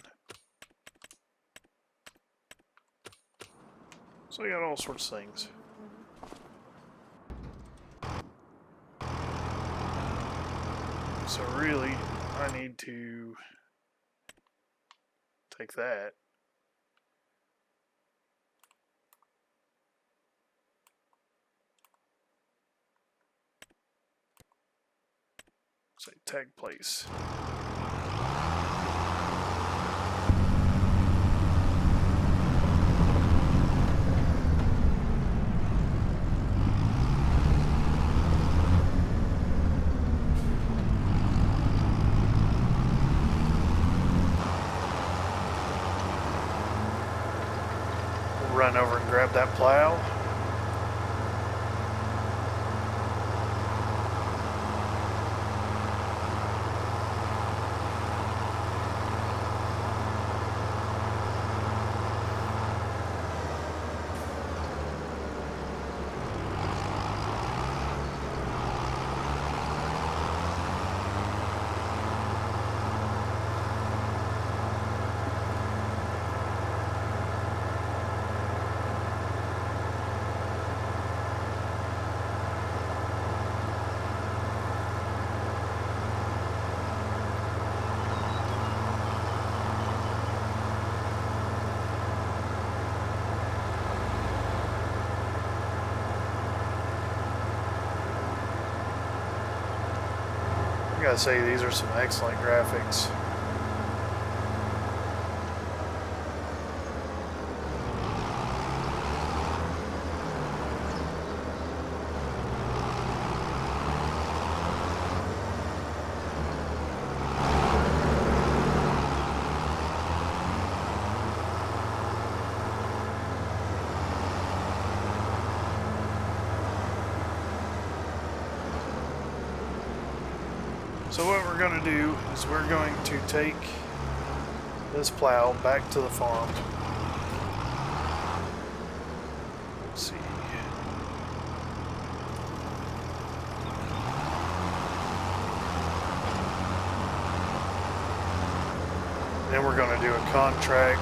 [SPEAKER 1] So we got all sorts of things. So really, I need to take that. Say tag place. run over and grab that plow. I gotta say, these are some excellent graphics. So what we're going to do is we're going to take this plow back to the farm. Let's see. Then we're going to do a contract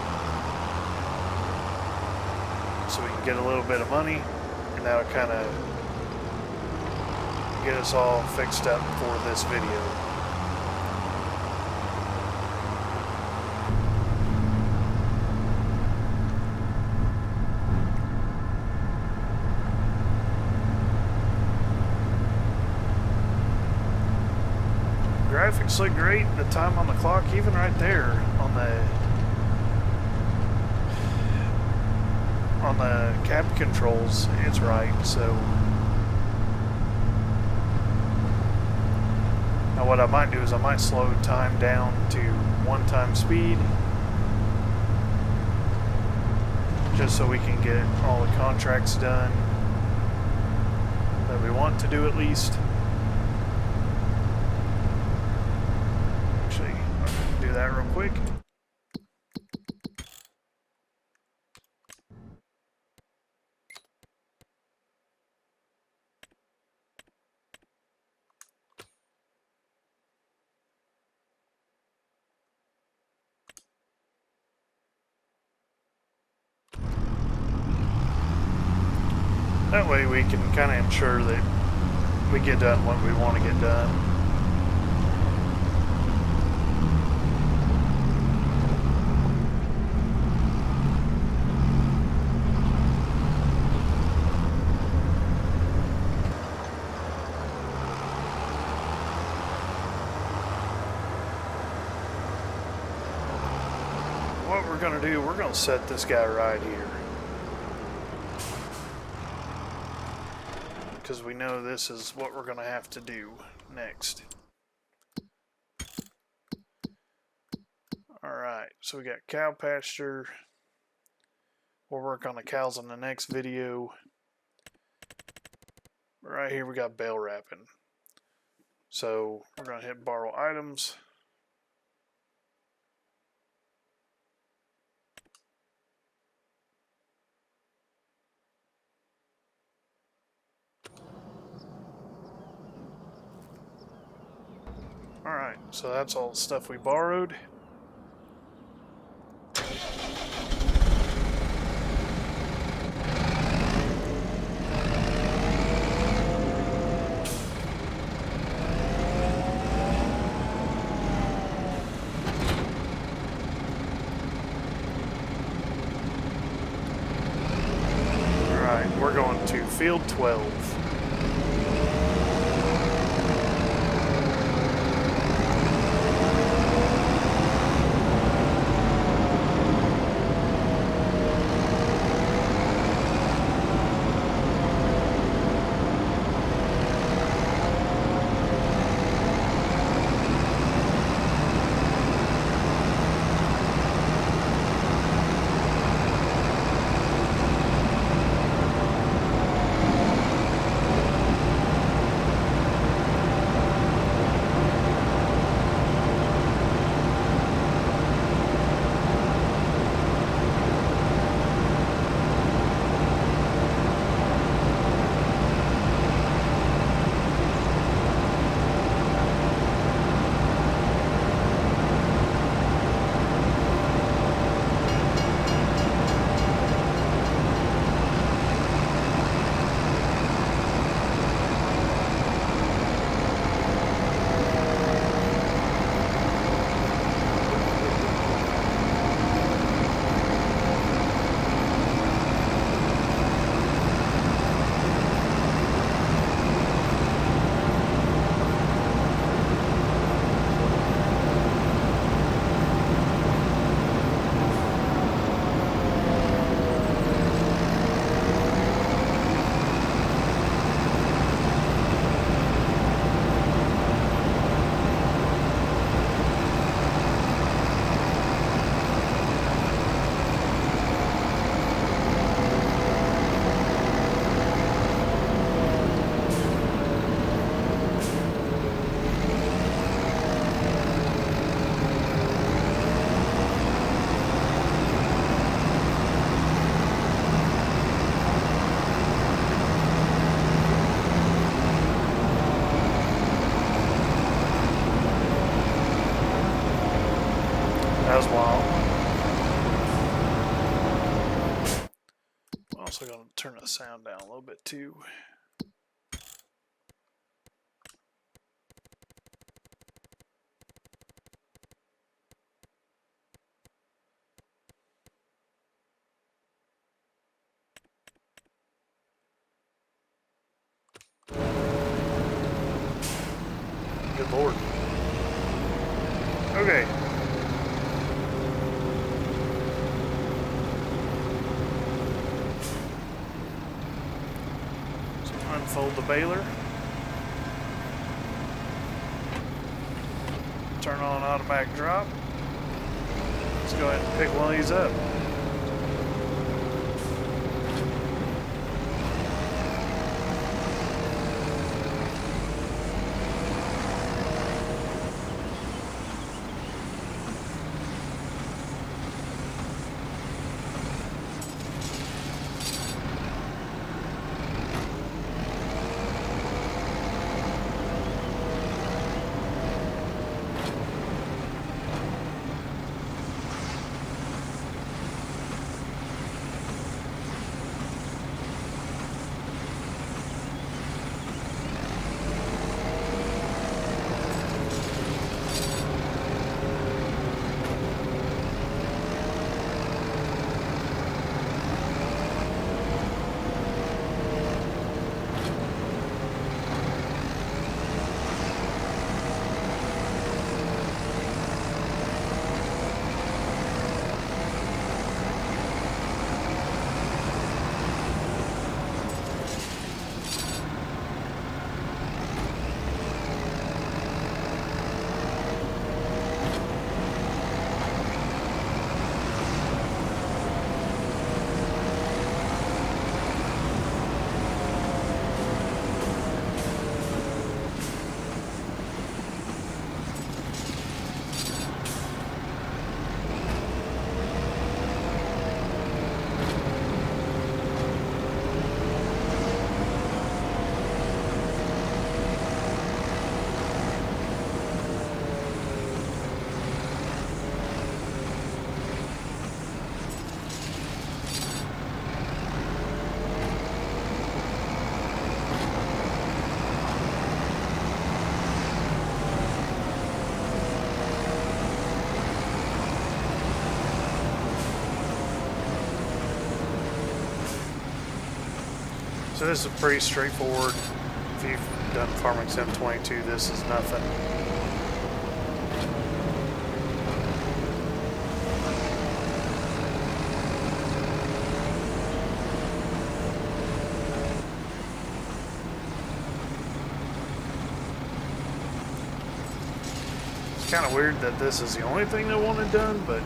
[SPEAKER 1] so we can get a little bit of money, and that'll kind of get us all fixed up for this video. Graphics look great. The time on the clock, even right there on the cab controls, it's right. So now what I might do is I might slow time down to 1x speed, just so we can get all the contracts done that we want to do at least. Actually, I'm going to do that real quick. That way we can kind of ensure that we get done what we want to get done. What we're going to do, we're going to set this guy right here. Because we know this is what we're going to have to do next. Alright, so we got cow pasture. We'll work on the cows in the next video. Right here we got bale wrapping. So we're going to hit borrow items. Alright, so that's all the stuff we borrowed. Alright, we're going to field 12. also going to turn the sound down a little bit too. Good Lord. Okay. So unfold the baler. Turn on automatic drop. Let's go ahead and pick one of these up. So this is pretty straightforward. If you've done Farming Sim 22, this is nothing. It's kind of weird that this is the only thing they wanted done, but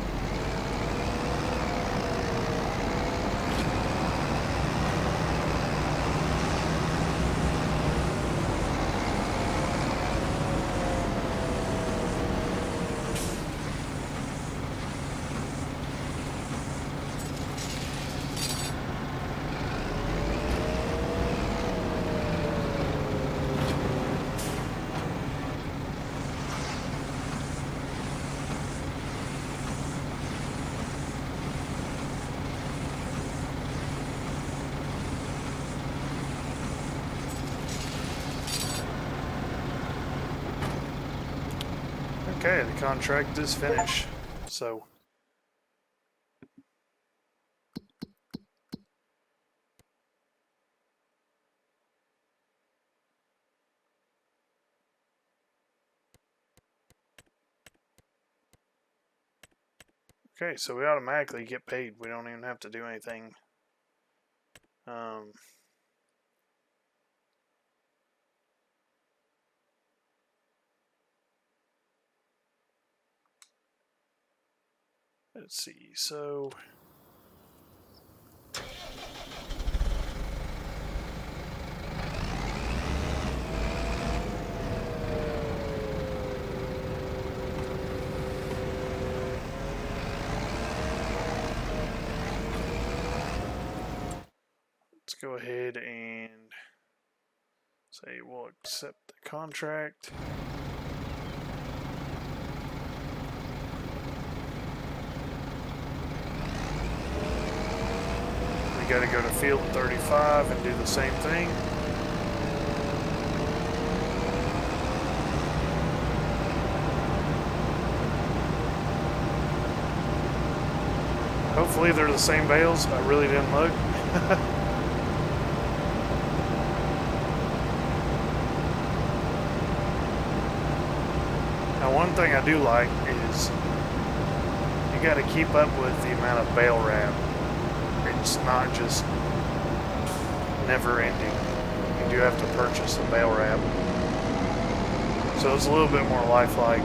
[SPEAKER 1] okay, the contract is finished. So okay, so we automatically get paid. We don't even have to do anything. Let's see, so let's go ahead and say we'll accept the contract. we got to go to field 35 and do the same thing. Hopefully they're the same bales. I really didn't look. Now, one thing I do like is you got to keep up with the amount of bale wrap. It's not just never ending. You do have to purchase the bale wrap. So it's a little bit more lifelike.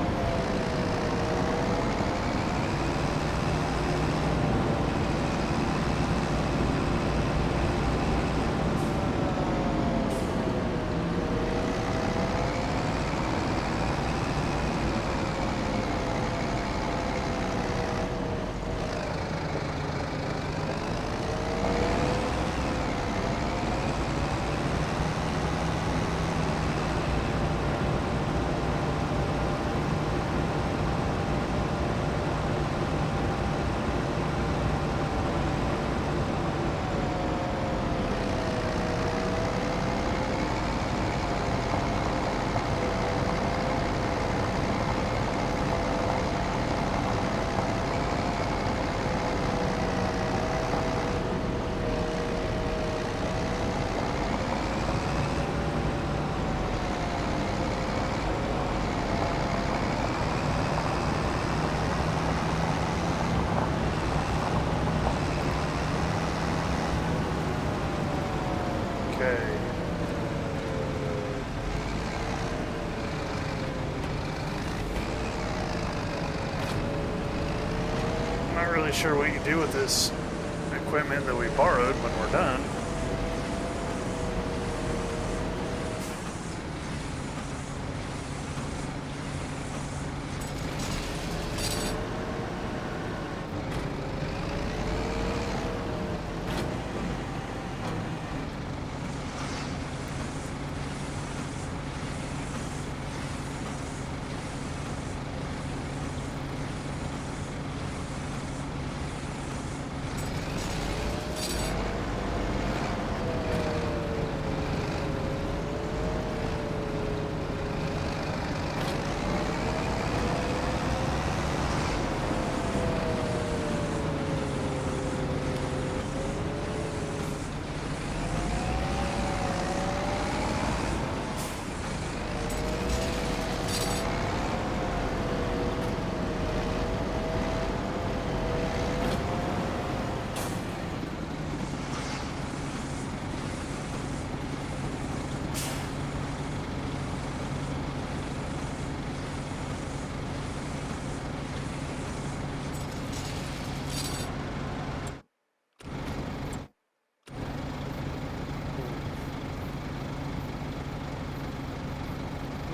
[SPEAKER 1] Okay. I'm not really sure what you can do with this equipment that we borrowed when we're done.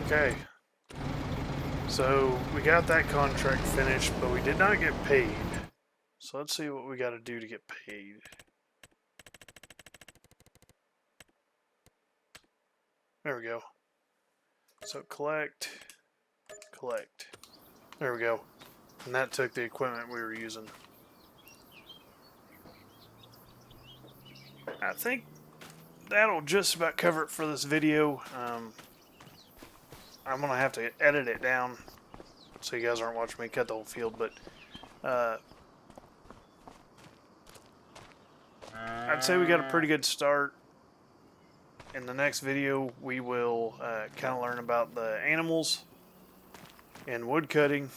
[SPEAKER 1] Okay, so we got that contract finished, but we did not get paid. So let's see what we got to do to get paid. There we go. So collect. There we go. And that took the equipment we were using. I think that'll just about cover it for this video. I'm going to have to edit it down so you guys aren't watching me cut the whole field, but I'd say we got a pretty good start. In the next video, we will kind of learn about the animals and wood cutting.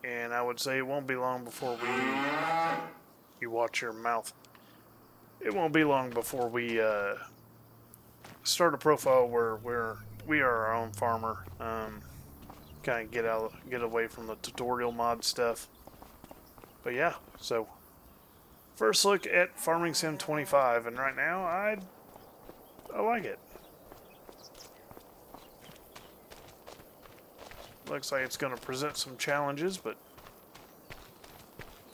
[SPEAKER 1] And I would say it won't be long before you watch your mouth. It won't be long before we start a profile where we are our own farmer. Kind of get away from the tutorial mod stuff. But yeah, so first look at Farming Sim 25, and right now I like it. Looks like it's going to present some challenges, but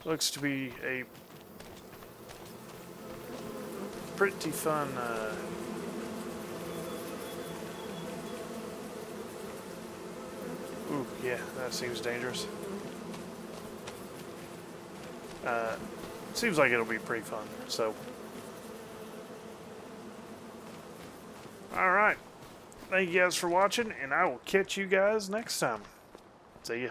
[SPEAKER 1] looks to be a pretty fun ooh, yeah, that seems dangerous. seems like it'll be pretty fun. So, all right. Thank you guys for watching, and I will catch you guys next time. See ya.